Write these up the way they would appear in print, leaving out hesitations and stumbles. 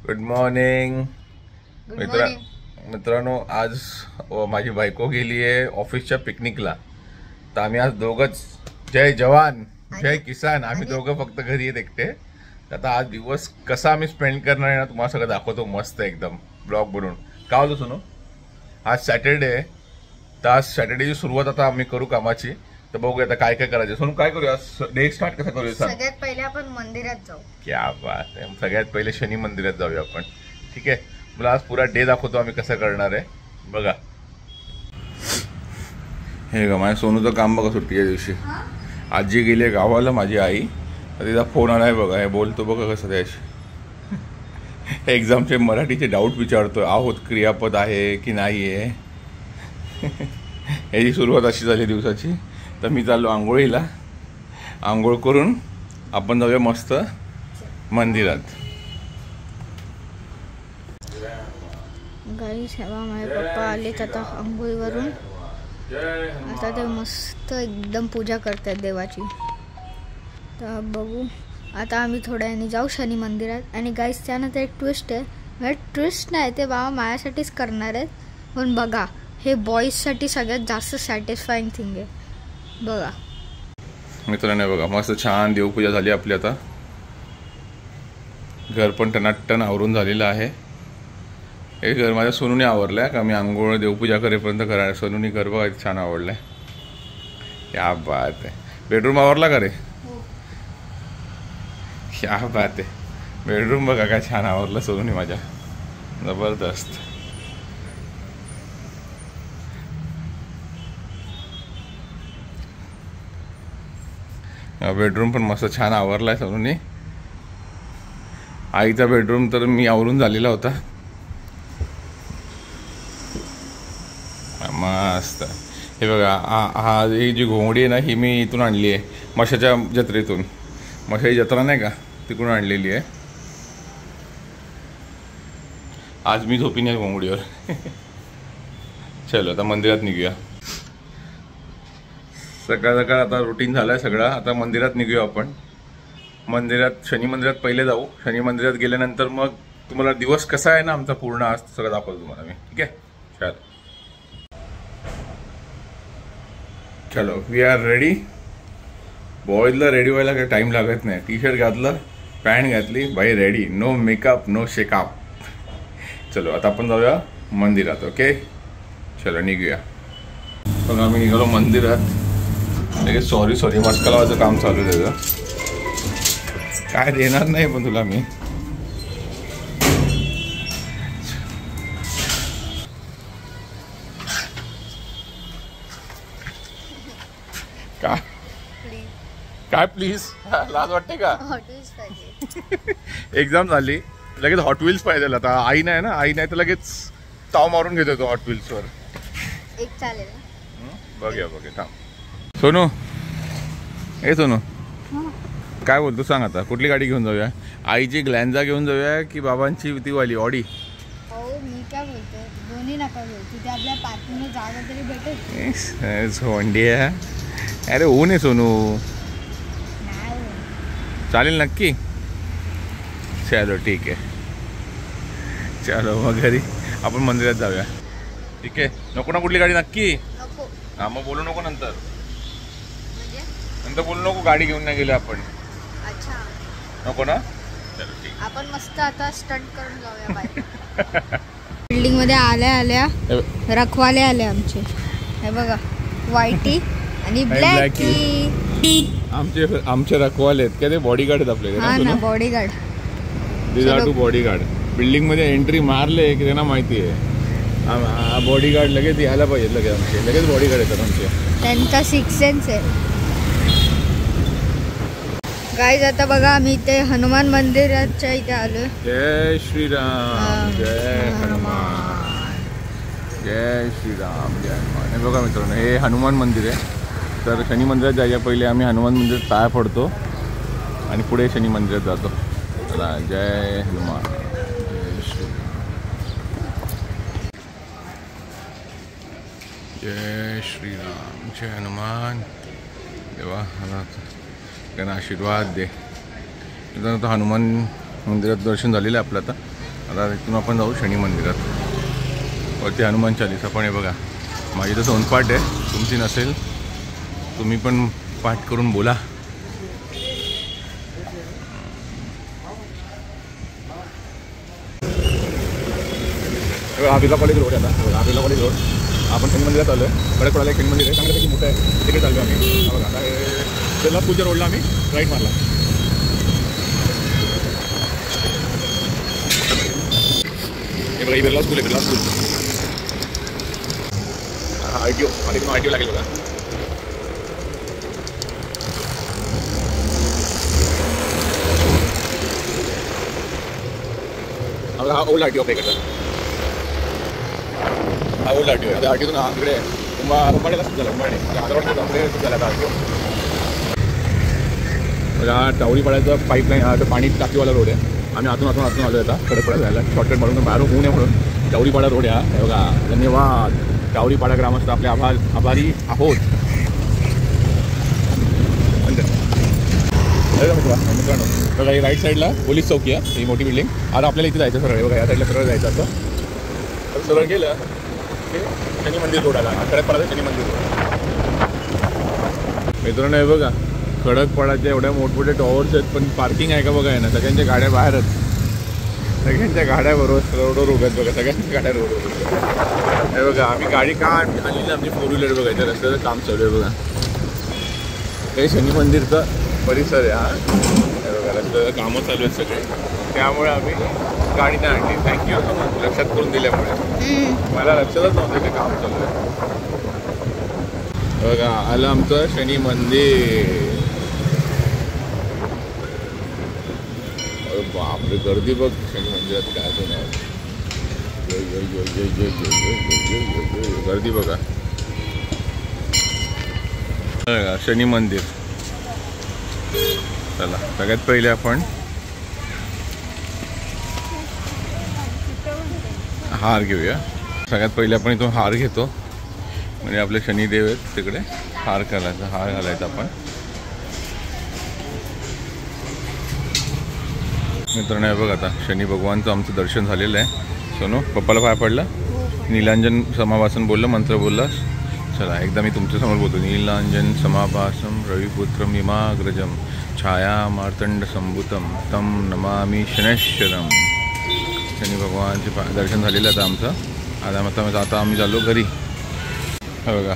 Good morning मित्रांनो, आज माझी बायको गेली आहे ऑफिसच्या पिकनिकला. तर आम्ही आज दोघंच, जय जवान जय किसान, आम्ही दोघं फक्त घरी आहेत एकटे. आता आज दिवस कसा आम्ही स्पेंड करणार आहे ना तुम्हाला सगळं दाखवतो मस्त एकदम ब्लॉग बनवून. का होतं सुनो, आज सॅटर्डे आहे. तर आज सॅटर्डेची सुरुवात आता आम्ही करू कामाची. तर बघूया आता काय काय करायचं. सोनू काय करूया डे स्टार्ट कसा करूया? सगळ्यात पहिले आपण मंदिरात जाऊ. क्या बात आहे, सगळ्यात पहिले शनी मंदिरात जाऊया आपण. ठीक आहे, मला आज पुरा डे दाखवतो आम्ही कसं करणार आहे. बघा हे ग माझ्या सोनूचं काम बघा. सुट्टीच्या दिवशी आजी गेली आहे गावाला, माझी आई. तिचा फोन आलाय बघा, हे बोलतो बघा कसं त्याशी. एक्झामचे मराठीचे डाऊट विचारतोय, आहोत क्रियापद आहे की नाही आहे. याची सुरुवात अशी झाली दिवसाची. तर मी चाललो आंघोळीला, आंघोळ करून आपण जाऊया मस्त मंदिरात. गाईस माझे पप्पा आलेत आता आंघोळीवरून. आता ते मस्त एकदम पूजा करतात देवाची. तर बघू आता आम्ही थोड्या वेळाने जाऊ शनी मंदिरात. आणि गाईस त्यानंतर एक ट्विस्ट आहे, म्हणजे ट्विस्ट नाही ते बाबा माझ्यासाठीच करणार आहेत. पण बघा हे बॉईजसाठी सगळ्यात जास्त सॅटिस्फाईंग थिंग आहे. बघा मित्रांनो, बघा मस्त छान देवपूजा झाली आपली. आता घर पण टनाटन आवरून झालेलं आहे. हे घर माझ्या सोनूने आवरलं आहे का, मी आंघोळ देवपूजा करेपर्यंत करा. सोनूने घर बघा छान आवडलं आहे. क्या बात आहे. बेडरूम आवरला का रे? क्या बात आहे. बेडरूम बघा काय छान आवरलं सोनूने माझ्या, जबरदस्त. बेडरूम पण मस्त छान आवरला आहे सोनूने. आईचा बेडरूम तर मी आवरून झालेला होता मस्त. हे बघा हा ही जी घोंगडी आहे ना, ही मी इथून आणली आहे मशाच्या जत्रेतून. मशाची जत्रा नाही का, तिकडून आणलेली आहे. आज मी झोपीन या घोंगडीवर. चलो आता मंदिरात निघूया. सकाळ सकाळ आता रुटीन झालं आहे सगळं. आता मंदिरात निघूया आपण. मंदिरात शनी मंदिरात पहिले जाऊ. शनी मंदिरात गेल्यानंतर मग तुम्हाला दिवस कसा आहे ना आमचा पूर्ण आज सगळं दाखवतो तुम्हाला मी. ठीक आहे, चलो वी आर रेडी. बॉयजला रेडी व्हायला काही टाईम लागत नाही. टी शर्ट घातलं, पॅन्ट घातली, बाई ready. No makeup no shakeup. चलो आता आपण जाऊया मंदिरात. ओके चलो निघूया. पण आम्ही निघालो मंदिरात. सॉरी मस्का लावायचं काम चालू आहे त्याचं. काय देणार नाही पण तुला मी. काय प्लीज, लाज वाटते का? एक्झाम झाली लगेच हॉट व्हील्स पाहिजे. आता आई नाही ना, आई नाही तर लगेच ताव मारून घेतो तो हॉट व्हील्सवर. एक चालेल. बघूया थांब. सोनू, ए सोनू काय बोलतो सांग. आता कुठली गाडी घेऊन जाऊया? आईची ग्लॅन्झा घेऊन जाऊया की बाबांची ती वाली ऑडी? हो मी काय बोलतो, दोन्ही नका घेऊ. तिथे आपल्या पार्किंगला जागा तरी भेटेल. झोंडी आहे. अरे ऊन आहे सोनू. चालेल नक्की. चलो ठीक आहे. चलो मग घरी आपण मंदिरात जाऊया. ठीक आहे. नको ना कुठली गाडी? नक्की हा, मग बोलू नको नंतर. नंतर बोलू नको गाडी घेऊन नाही गेले आपण. अच्छा नको ना. चलो ठीक. आपण मस्त आता स्टंट करून जाऊया बाहेर. बिल्डिंग मध्ये आल्या रखवाले आले आमचे. हे बघा व्हाईटी आणि ब्लॅकी. आमचे रखवाले आहेत का ते? बॉडीगार्ड आहेत आपले. हा ना, bodyguard. This are two bodyguard. Building मध्ये एंट्री मारले की त्यांना माहिती आहे हा बॉडीगार्ड लगेच यायला पाहिजे. लगेच बॉडीगार्ड येतात आमचे. त्यांचा सिक्स सेन्स आहे. गाईज आता बघा आम्ही इथे हनुमान मंदिराच्या इथे आलोय. जय श्रीराम जय हनुमान. जय श्रीराम जय हनुमान. हे बघा मित्रांनो, हे हनुमान मंदिर आहे. तर शनी मंदिरात जायच्या पहिले आम्ही हनुमान मंदिरात पाया पडतो आणि पुढे शनी मंदिरात जातो. चला जय हनुमान जय श्रीराम. जय श्रीराम जय हनुमान. देवा त्यांना आशीर्वाद दे. हनुमान मंदिरात दर्शन झालेलं आहे आपलं. आता आता इथून आपण जाऊ शनी मंदिरात. वरती हनुमान चालीसा पण आहे बघा. माझी तर सोनपाठ आहे, तुमची नसेल तुम्ही पण पाठ करून बोला. हा बिर्ला कॉलेज रोड आहे. आता हा बिर्ला कॉलेज रोड. आपण शनी मंदिरात आलो आहे. कडकपडाला एक शनी मंदिर आहे, चांगल्यापैकी मोठं आहे. तिकडे चाललो आम्ही. बघा आता बिर्ला स्कूलच्या रोडला आम्ही राईट मारला. हे बघा ही बिर्ला स्कूल आहे, बिर्ला स्कूल. हा ITO आणि तुम्हाला ITO लागेल बघा. हा ओल्ड ITO आपल्या इकडचा. हा ओल्ड ITO आहे. आता ITOतून हा तिकडे उंबाडेला सुद्धा झाला. उंबाडे आपले झाला आता ITO. हा टावळीपाड्याचा पाईपलाईन हा पाणी टाकीवाला रोड आहे. आम्ही आतून आलो आता कडकपडा जायला. शॉर्टकट मारून बाहेर होऊ नये म्हणून टावळीपाडा रोड आहे हा. बघा धन्यवाद टावळीपाडा ग्रामस्थ आपले आभारी आहोत. मित्रांनो बघा ही राईट साईडला पोलीस चौकी आहे, ही मोठी बिल्डिंग. आता आपल्याला इथे जायचं सरळ. बघा या साईडला सरळ जायचं असं. सरळ गेलं ते शनी मंदिर रोड आला. कडकपडाचं शनी मंदिर रोड. मित्रांनो हे बघा खडकपाडाच्या एवढ्या मोठमोठे टॉवर्स आहेत, पण पार्किंग आहे का बघा आहे ना. सगळ्यांच्या गाड्या बाहेरच. सगळ्यांच्या गाड्या बरोबर रोडवर उभ्यात बघा. सगळ्यांच्या गाड्या रोडवर. हे बघा आम्ही गाडी का आणली ना आमची 4 व्हीलर बघा. इथे रस्त्याचं काम चालू आहे बघा. हे शनी मंदिरचा परिसर आहे हा. हे बघा रस्त्याचं कामं चालू आहेत सगळे, त्यामुळे आम्ही गाडी नाही आणली. थँक्यू सो मच लक्षात करून दिल्यामुळे. मला लक्षातच नव्हतं की काम चालू आहे. बघा आलं आमचं शनी मंदिर. बापरे गर्दी बघ शनी मंदिरात काय होणार. गर्दी बघा. शनी मंदिर. चला सगळ्यात पहिले आपण हार घेऊया. सगळ्यात पहिले आपण इथून हार घेतो, म्हणजे आपले शनिदेव आहेत तिकडे हार घालायचा. हार घालायचा आपण. मित्रांनो हे बघ आता शनी भगवानचं आमचं दर्शन झालेलं आहे. सोनू पप्पाला पाय पडला. नीलांजन समाभासन बोललं, मंत्र बोललास. चला एकदा मी तुमच्यासमोर बोलतो. नीलांजन समाभासम रविपुत्रम इमाग्रजम छाया मार्तंड संभूतम तम नमामि शनैश्वरम. शनी भगवानचे दर्शन झालेलं आहे आमचं. आता आम्ही चाललो घरी. हे बघा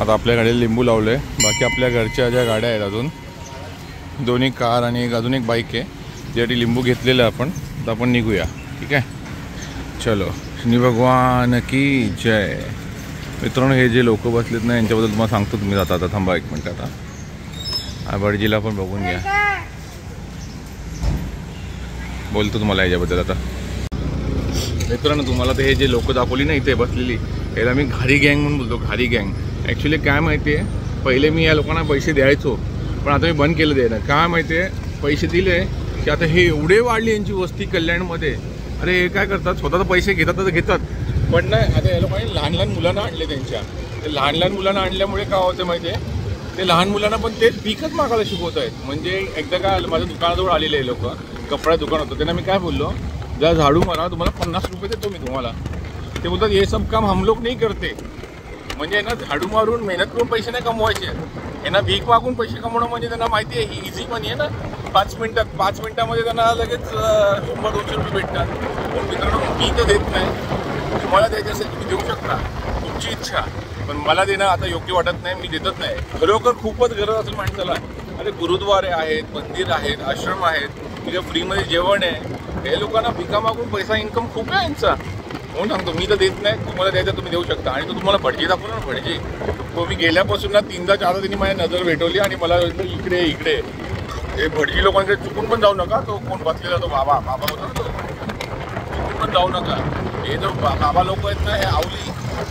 आता आपल्या गाडीला लिंबू लावलं आहे. बाकी आपल्या घरच्या ज्या गाड्या आहेत अजून 2 कार आणि अजून एक बाईक आहे, ज्यासाठी लिंबू घेतलेलं आहे आपण. तर आपण निघूया. ठीक आहे चलो. शनी भगवान की जय. मित्रांनो हे जे लोक बसलेत ना यांच्याबद्दल तुम्हाला सांगतो. तुम्ही जाता आता थांबा 1 मिनिट. आता आबाडजीला पण बघून घ्या. बोलतो तुम्हाला याच्याबद्दल. आता मित्रांनो तुम्हाला तर हे जे लोक दाखवली ना इथे बसलेली, याला मी घारी गँग म्हणून बोलतो. घारी गँग. ॲक्च्युली काय माहिती आहे, पहिले मी या लोकांना पैसे द्यायचो, पण आता मी बंद केलं द्यायला. काय माहिती आहे पैसे दिले की आता हे एवढे वाढली यांची वस्ती कल्याणमध्ये. अरे हे काय करतात, स्वतःचे पैसे घेतात तर घेतात, पण नाही आता या लोकांनी लहान लहान मुलांना आणले त्यांच्या. ते लहान लहान मुलांना आणल्यामुळे काय होतं माहिती आहे, ते लहान मुलांना पण तेच भीकच मागायला शिकवत आहेत. म्हणजे एकदा काय आलं, माझ्या दुकानाजवळ आलेले आहे लोक, कपडा दुकान होतं. त्यांना मी काय बोललो, जरा झाडू मारा तुम्हाला 50 रुपये देतो मी तुम्हाला. ते बोलतात हे सब काम हम लोग नाही करते. म्हणजे यांना झाडू मारून मेहनत करून पैसे नाही कमवायचे, यांना भीक मागून पैसे कमवणं म्हणजे त्यांना माहिती आहे ही इझी मनी आहे ना. 5 मिनिटामध्ये त्यांना लगेच 100-200 रुपये भेटतात. पण मित्रांनो मी तर देत नाही. तुम्हाला द्यायचे असेल तुम्ही देऊ शकता, तुमची इच्छा, पण मला देणं आता योग्य वाटत नाही. मी देतच नाही. खरोखर खूपच गरज असेल माणसाला. अरे गुरुद्वारे आहेत, मंदिर आहेत, आश्रम आहेत, तिथे फ्रीमध्ये जेवण आहे. हे लोकांना भिका मागून पैसा इन्कम खूप आहे यांचा. म्हणून सांगतो मी तर देत नाही. तुम्हाला द्यायचं तुम्ही देऊ शकता. आणि तो तुम्हाला भटजी दाखवला ना, भटजी तो मी गेल्यापासून ना 3दा-4दा त्यांनी माझी नजर भेटवली आणि मला इकडे इकडे. हे भटजी लोकांकडे चुकून पण जाऊ नका. तो कोण बसलेला तो बाबा होता ना, तो चुकून पण जाऊ नका. हे जो बाबा लोक आहेत ना, हे आवली,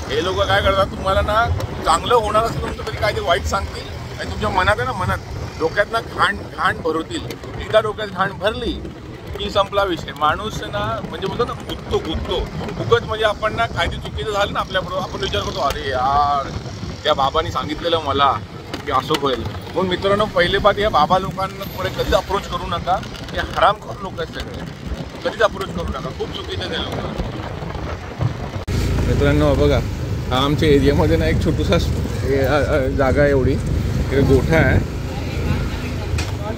हे लोक काय करतात, तुम्हाला ना चांगलं होणार असेल तुमचं तरी काय ते वाईट सांगतील आणि तुमच्या मनात आहे ना, मनात डोक्यात ना घाण भरवतील. एकदा डोक्यात घाण भरली की संपला विषय. माणूस ना म्हणजे बोलतो ना गुत्तो उगत. म्हणजे आपण ना काहीतरी चुकीचं झालं ना आपल्याबरोबर, आपण विचार करतो अरे यार त्या बाबांनी सांगितलेलं मला की असं होईल. म्हणून मित्रांनो पहिले बात या बाबा लोकांना पुढे कधी अप्रोच करू नका. हे हरामखोर लोक आहेत सगळे. कधीच अप्रोच करू नका, खूप चुकीचं ते लोक. मित्रांनो बघा, हा आमच्या एरियामध्ये ना एक छोटूसा जागा आहे एवढी, इकडे गोठा आहे,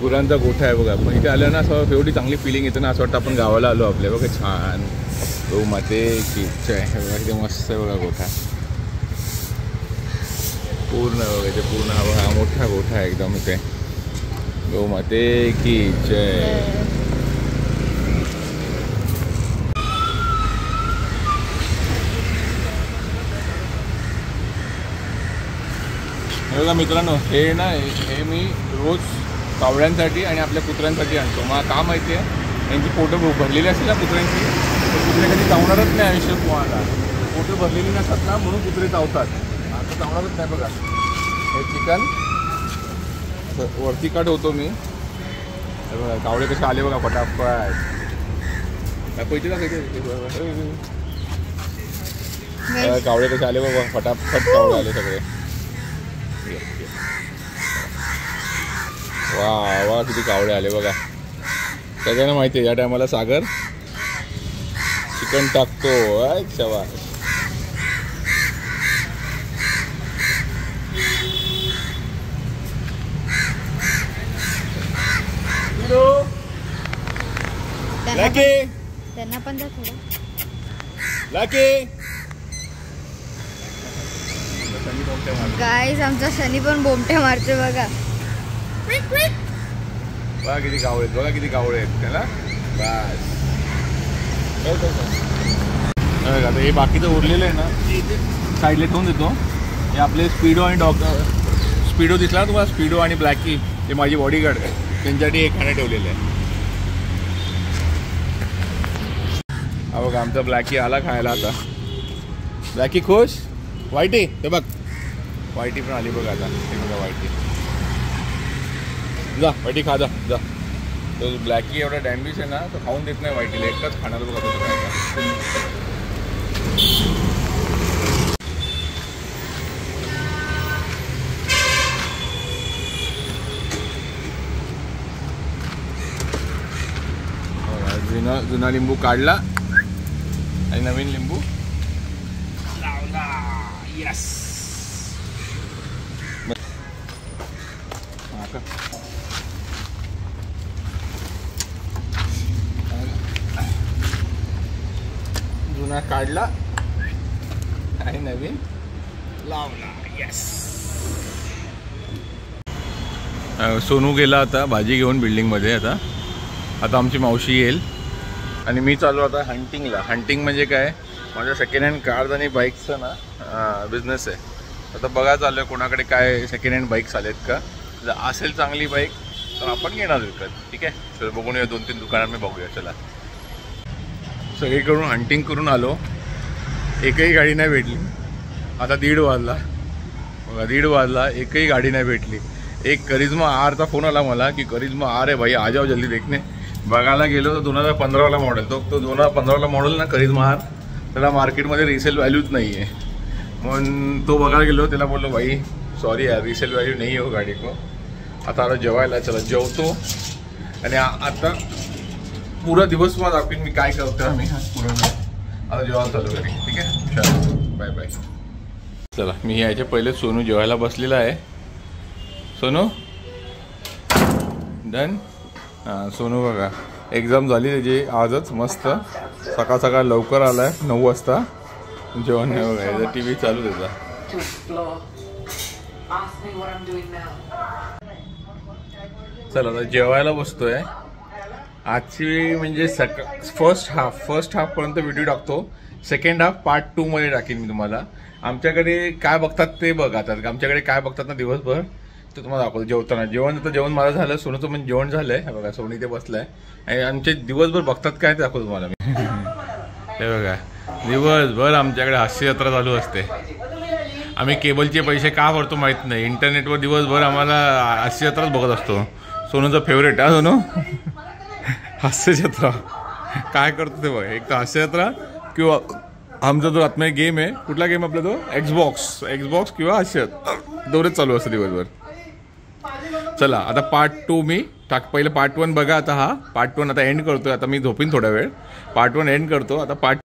गुरांचा गोठा आहे बघा. पण इथे आलं ना असं एवढी चांगली फिलिंग येते ना, असं वाटतं आपण गावाला आलो आपल्या. बघा छान गौ माते की जय आहे बघा, इथे मस्त आहे बघा गोठा पूर्ण बघा, इथे पूर्ण हा मोठा गोठा आहे एकदम. इथे गौ माते की जय. बघा मित्रांनो, हे ना हे मी रोज कावळ्यांसाठी आणि आपल्या कुत्र्यांसाठी आणतो. मला का माहिती आहे, यांची पोटं भरलेली असतील ना कुत्र्यांची, तर कुत्रे कधी चावणारच नाही आयुष्यात तुम्हाला. पोटं भरलेली नसतात ना म्हणून कुत्रे चावतात, आता चावणारच नाही. बघा हे चिकन वरती कट होतो मी. बघा कावळे कसे आले बघा फटाफट. पैसे कावळे कसे आले बघा फटाफट, कावळे आले सगळे. वा वा किती कावळे आले बघा. सगळ्यांना माहिती आहे या टायमाला सागर चिकन टाकतो. शाबास. त्यांना पण द्या थोडं. गाईस आमचा शनी पण बोमटे मारते बघा. बघा किती कावळे आहेत, बघा किती कावळे आहेत त्याला. बस आता हे बाकीचं उरलेलं आहे ना, साईडला ठेवून देतो. हे आपले स्पीडो आणि स्पीडो दिसला ना तुम्हाला, स्पीडो आणि ब्लॅकी, हे माझी बॉडीगार्ड आहे, त्यांच्यासाठी हे खाणं ठेवलेलं आहे. हा बघा आमचा ब्लॅकी आला खायला आता. ब्लॅकी खुश. व्हाईटी हे बघ, व्हाईटी पण आली बघा आता. हे बघा व्हाईटी, जा व्हाईटी खा जा जा. तो ब्लॅकी एवढा डॅम्बिश आहे ना, तो खाऊन देत नाही व्हाईटीला, एकटाच खाणार बघा तो काय. जुना लिंबू काढला आणि नवीन लिंबू लावला. यस. जुना काढला आणि नवीन लावला. यस. सोनू गेला आता भाजी घेऊन बिल्डिंगमध्ये. आता आमची मावशी येईल आणि मी चालू आता हंटिंगला. हंटिंग म्हणजे काय, माझ्या सेकंड हँड कार्स आणि बाईक्सचा ना बिझनेस आहे. आता बघा चालू आहे कोणाकडे काय सेकंड हँड बाईक्स आलेत का. जर असेल चांगली बाईक तर आपण घेणार विकत. ठीक आहे, चल बघून येऊ, 2-3 दुकानात मी बघूया. चला सगळीकडून हंटिंग करून आलो, एकही गाडी नाही भेटली. आता 1:30 वाजला बघा, 1:30 वाजला, एकही गाडी नाही भेटली. एक करिश्मा आरचा फोन आला मला की करिश्मा आर आहे भाई, आ जाओ जल्दी देखने. बघायला गेलो तर 2015वाला मॉडेल. तो 2015वाला मॉडेल ना करिश्मा आर, त्याला मार्केटमध्ये रिसेल व्हॅल्यूच नाही आहे. म्हणून तो बघायला गेलो, त्याला बोललो भाई सॉरी यार रिसेल व्हॅल्यू नाही हो गाडी को. आता जेवायला चला, जेवतो आणि आता पुरा दिवस मला दाखवीन मी काय करतो आम्ही पुरा. आता जेवायला चालू करेन. ठीक आहे, चला बाय बाय. चला मी यायच्या पहिले सोनू जेवायला बसलेला आहे. सोनू डन. हां सोनू बघा एक्झाम झाली त्याची आजच, मस्त सकाळ सकाळ लवकर आलाय 9 वाजता. जेवण नाही बघा, याचा टी व्ही चालू त्याचा. चला आता जेवायला बसतोय. आजची म्हणजे फर्स्ट हाफपर्यंत व्हिडिओ टाकतो, सेकंड हाफ पार्ट 2 मध्ये टाकेन मी तुम्हाला. आमच्याकडे काय बघतात ते बघतात, आमच्याकडे काय बघतात ना दिवसभर ते तुम्हाला दाखवतो. जेवताना जेवण माझं झालं, सोनूचं पण जेवण झालंय. हे बघा सोनी ते बसलाय आणि आमचे दिवसभर बघतात काय ते दाखवतो तुम्हाला मी. हे बघा दिवसभर आमच्याकडे हास्य जत्रा चालू असते. आम्ही केबलचे पैसे का भरतो माहित नाही, इंटरनेटवर दिवसभर आम्हाला हास्य जत्राच बघत असतो. सोनूचं फेवरेट हा सोनू हास्य जत्रा. काय करतो ते बघ, एक तर हास्य जत्रा किंवा आमचा जो आत्मा गेम आहे, कुठला गेम आपला तो एक्सबॉक्स किंवा हास्य, दोनच चालू असतं दिवसभर. चला आता पार्ट 2 मी टाक पहिलं पार्ट 1 बघा. आता हा पार्ट 1 आता एंड करतोय. आता मी झोपीन थोडा वेळ. पार्ट 1 एंड करतो. आता पार्ट